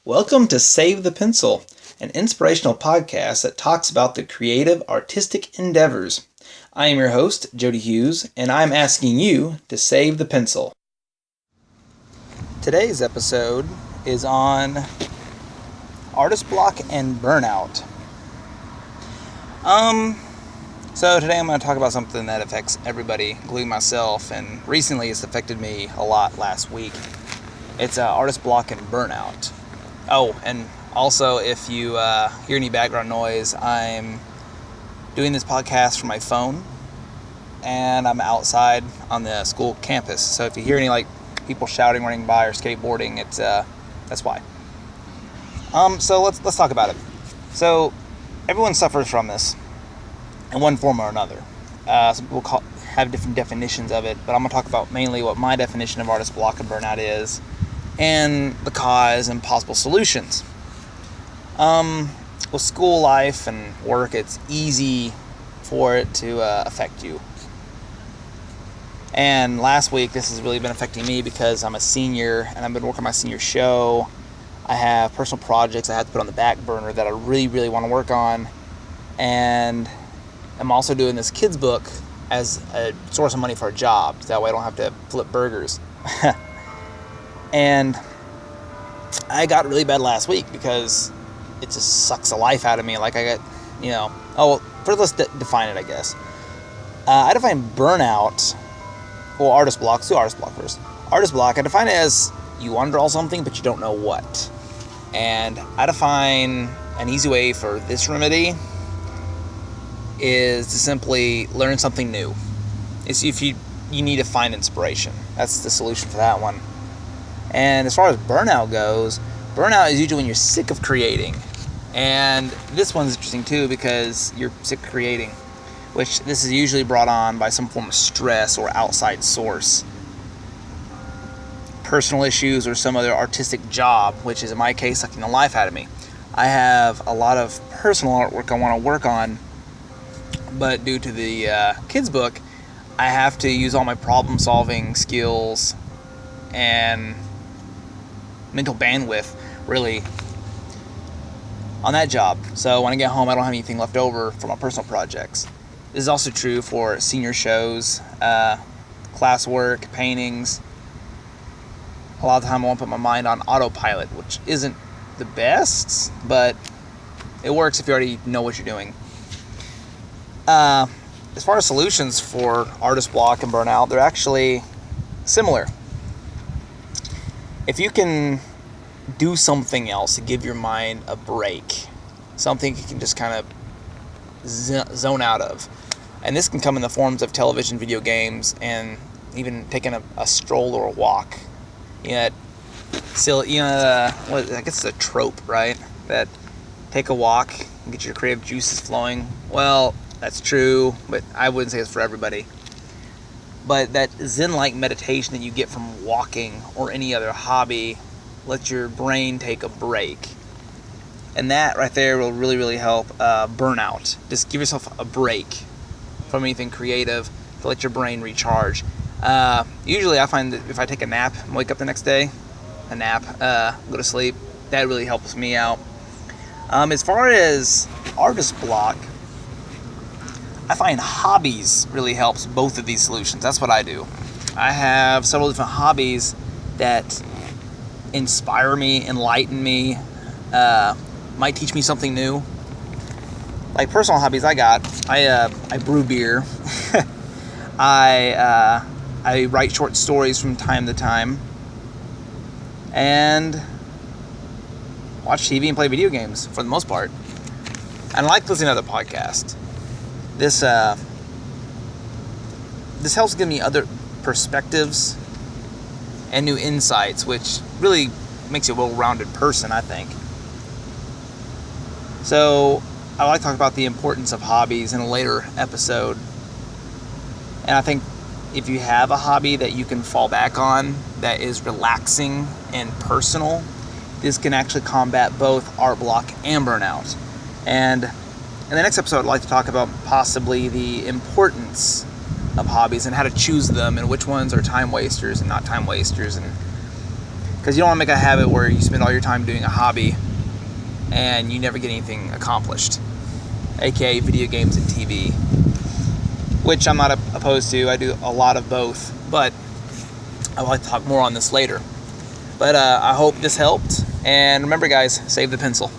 Welcome to Save the Pencil, an inspirational podcast that talks about the creative, artistic endeavors. I am your host, Jody Hughes, and I'm asking you to save the pencil. Today's episode is on artist block and burnout. So today I'm going to talk about something that affects everybody, including myself, and recently it's affected me a lot last week. It's artist block and burnout. Oh, and also if you hear any background noise, I'm doing this podcast from my phone, and I'm outside on the school campus. So if you hear any people shouting, running by, or skateboarding, it's that's why. So let's talk about it. So everyone suffers from this in one form or another. Some people have different definitions of it, but I'm going to talk about mainly what my definition of artist block and burnout is, and the cause and possible solutions. With school life and work, it's easy for it to affect you. And last week, this has really been affecting me because I'm a senior and I've been working on my senior show. I have personal projects I have to put on the back burner that I really, really want to work on. And I'm also doing this kids book as a source of money for a job. So that way I don't have to flip burgers. And I got really bad last week because it just sucks the life out of me. Like I got, first let's define it, I guess. I define burnout, artist block. Let's do artist block first. Artist block, I define it as you want to draw something, but you don't know what. And I define an easy way for this remedy is to simply learn something new. It's if you need to find inspiration. That's the solution for that one. And as far as burnout goes, burnout is usually when you're sick of creating. And this one's interesting too because you're sick of creating, which this is usually brought on by some form of stress or outside source. Personal issues or some other artistic job, which is in my case sucking the life out of me. I have a lot of personal artwork I want to work on, but due to the kids book, I have to use all my problem solving skills and mental bandwidth really on that job. So when I get home, I don't have anything left over for my personal projects. This is also true for senior shows, classwork, paintings. A lot of the time I want to put my mind on autopilot, which isn't the best, but it works if you already know what you're doing. As far as solutions for artist block and burnout, they're actually similar. If you can do something else to give your mind a break, something you can just kind of zone out of, and this can come in the forms of television, video games, and even taking a stroll or a walk. I guess it's a trope, right? That take a walk and get your creative juices flowing. Well, that's true, but I wouldn't say it's for everybody. But that zen-like meditation that you get from walking or any other hobby lets your brain take a break. And that right there will really, really help burnout. Just give yourself a break from anything creative to let your brain recharge. Usually I find that if I take a nap and wake up the next day, go to sleep, that really helps me out. As far as artist block, I find hobbies really helps both of these solutions. That's what I do. I have several different hobbies that inspire me, enlighten me, might teach me something new. Like personal hobbies I brew beer. I write short stories from time to time. And watch TV and play video games for the most part. And I like listening to other podcasts. This helps give me other perspectives and new insights, which really makes you a well-rounded person, I think. So I like to talk about the importance of hobbies in a later episode. And I think if you have a hobby that you can fall back on that is relaxing and personal, this can actually combat both art block and burnout. And in the next episode, I'd like to talk about possibly the importance of hobbies and how to choose them and which ones are time wasters and not time wasters, and because you don't want to make a habit where you spend all your time doing a hobby and you never get anything accomplished, aka video games and TV, which I'm not opposed to. I do a lot of both, but I would like to talk more on this later. But I hope this helped, and remember guys, save the pencil.